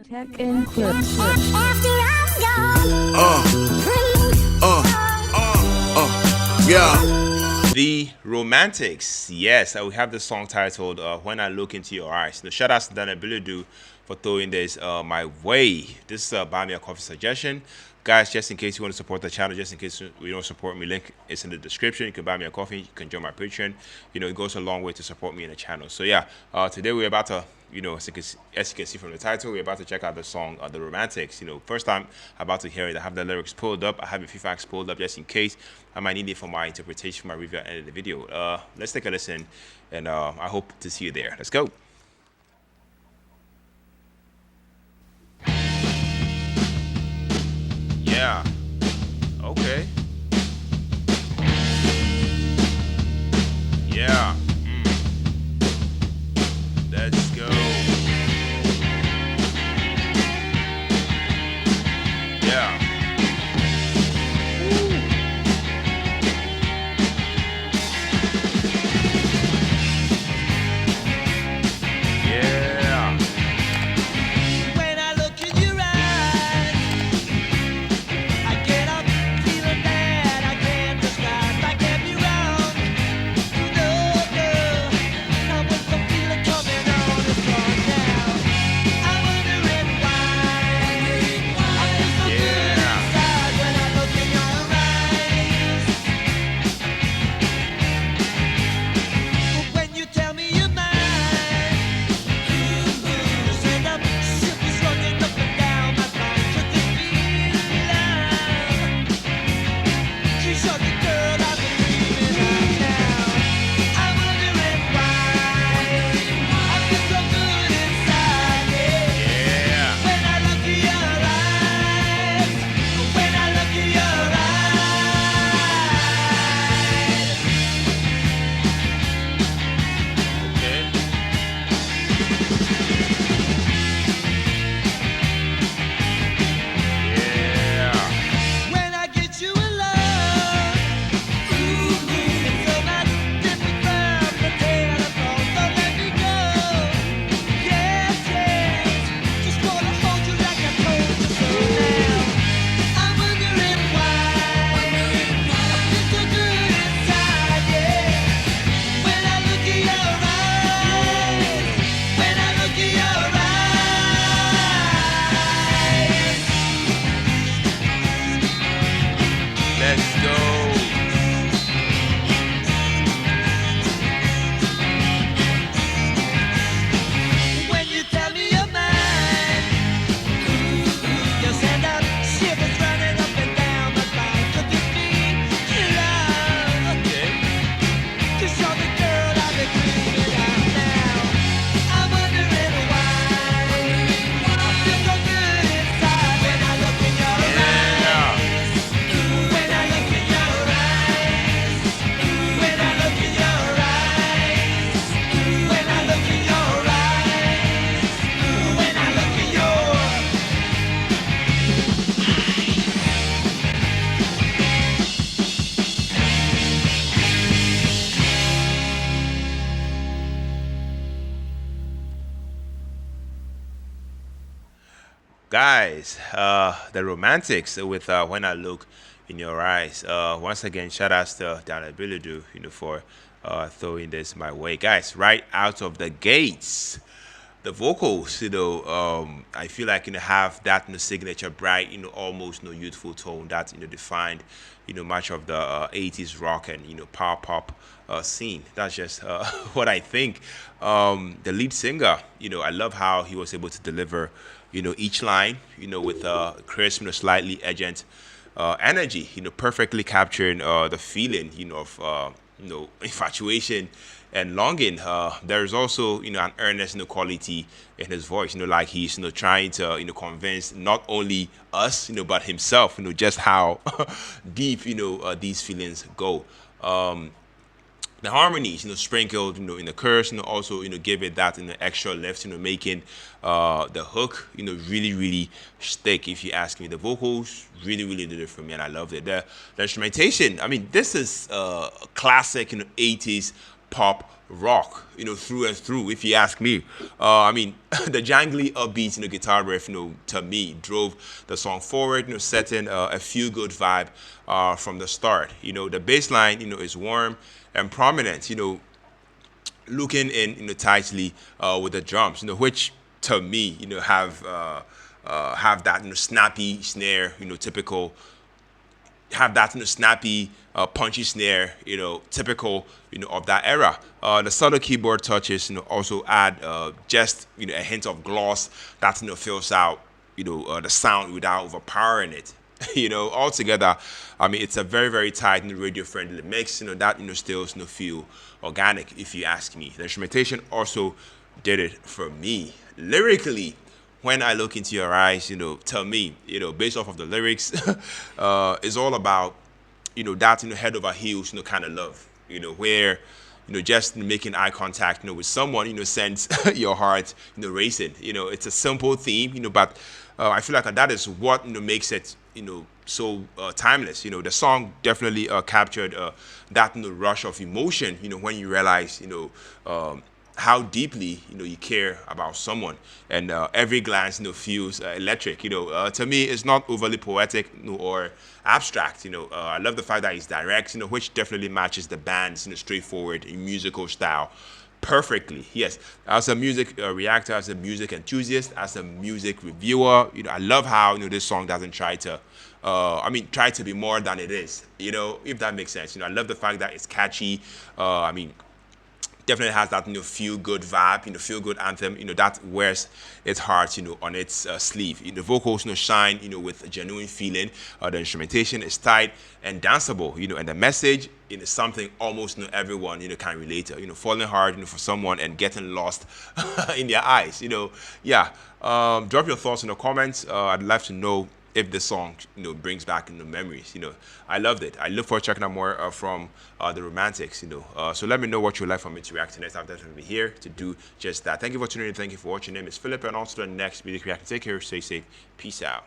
Tech and clips. Yeah. The Romantics. Yes, we have the song titled When I Look Into Your Eyes. Now, shout out to Dan Abilidu for throwing this my way. This is Buy Me a Coffee suggestion. Guys, just in case you want to support the channel, just in case you don't support me, link is in the description. You can buy me a coffee. You can join my Patreon. It goes a long way to support me in the channel. So yeah, today we're about to, as you can see from the title, we're about to check out the song The Romantics. First time I'm about to hear it. I have the lyrics pulled up. I have a few facts pulled up just in case I might need it for my interpretation, for my review at the end of the video. Let's take a listen, and I hope to see you there. Let's go. Yeah. Okay. Yeah. Let's go. Yeah. Woo. Yeah. When I look in your eyes, I get up feeling bad. I can't describe. I can't be wrong. No, no. Now with the feeling coming on, it's gone now. I'm wondering why. I feel so good inside when I look in your eyes. But when you tell me you're mine. Let's go. When you tell me you're mine, you send up shivers running up and down my spine. Could this be love? Okay. 'Cause you're the girl I've been dreaming of now. I'm wondering why. I feel so good inside when I look in your eyes. When I look in your eyes. When I look in your eyes. When I look in your eyes. When I look in your Guys, the Romantics with When I Look in Your Eyes. Once again, shout outs to Dan Abilidu, for throwing this my way. Guys, right out of the gates, the vocals, I feel like, have that, signature bright, almost, youthful tone that, defined, much of the 80s rock and, power pop scene. That's just what I think. The lead singer, I love how he was able to deliver, each line, with crisp, slightly edgent energy, perfectly capturing the feeling, of, infatuation and longing. There's also, an earnest, quality in his voice, like he's, trying to, convince not only us, but himself, just how deep, these feelings go. The harmonies, sprinkled, in the chorus, also, give it that, extra lift, making the hook, really, really stick. If you ask me, the vocals really did it for me, and I loved it. The instrumentation, I mean, this is classic, 80s pop rock, through and through. If you ask me, I mean, the jangly, upbeat, guitar riff, to me drove the song forward, setting a feel good vibe from the start. The bass line, is warm and prominent. Looking in, tightly with the drums, which to me, have that snappy snare, typical have that snappy, punchy snare, typical, of that era. The subtle keyboard touches, also add just a hint of gloss that fills out, the sound without overpowering it. Altogether, I mean, it's a very very tight and radio friendly mix. That still feel organic if you ask me. The instrumentation also did it for me lyrically when I look into your eyes, tell me, based off of the lyrics, it's all about, that, head over heels, kind of love, where, just making eye contact, with someone, sends your heart, racing. It's a simple theme, but I feel like that is what, makes it, so timeless. The song definitely captured that, rush of emotion, when you realize, how deeply you care about someone, and every glance feels electric. To me, it's not overly poetic, or abstract. I love the fact that it's direct, which definitely matches the band's straightforward musical style perfectly. Yes, as a music reactor, as a music enthusiast, as a music reviewer, I love how this song doesn't try to try to be more than it is, if that makes sense. I love the fact that it's catchy. Definitely has that feel good vibe, feel good anthem, that wears its heart, on its sleeve. The vocals shine, with a genuine feeling. The instrumentation is tight and danceable, and the message is something almost everyone can relate to. Falling hard, for someone and getting lost in their eyes. Yeah. Drop your thoughts in the comments. I'd love to know if the song brings back memories. I loved it. I look forward to checking out more from the Romantics. So let me know what you'd like for me to react to next. I'm definitely here to do just that. Thank you for tuning in. Thank you for watching. My name is Philip, and also the next music reaction. Take care. Stay safe. Peace out.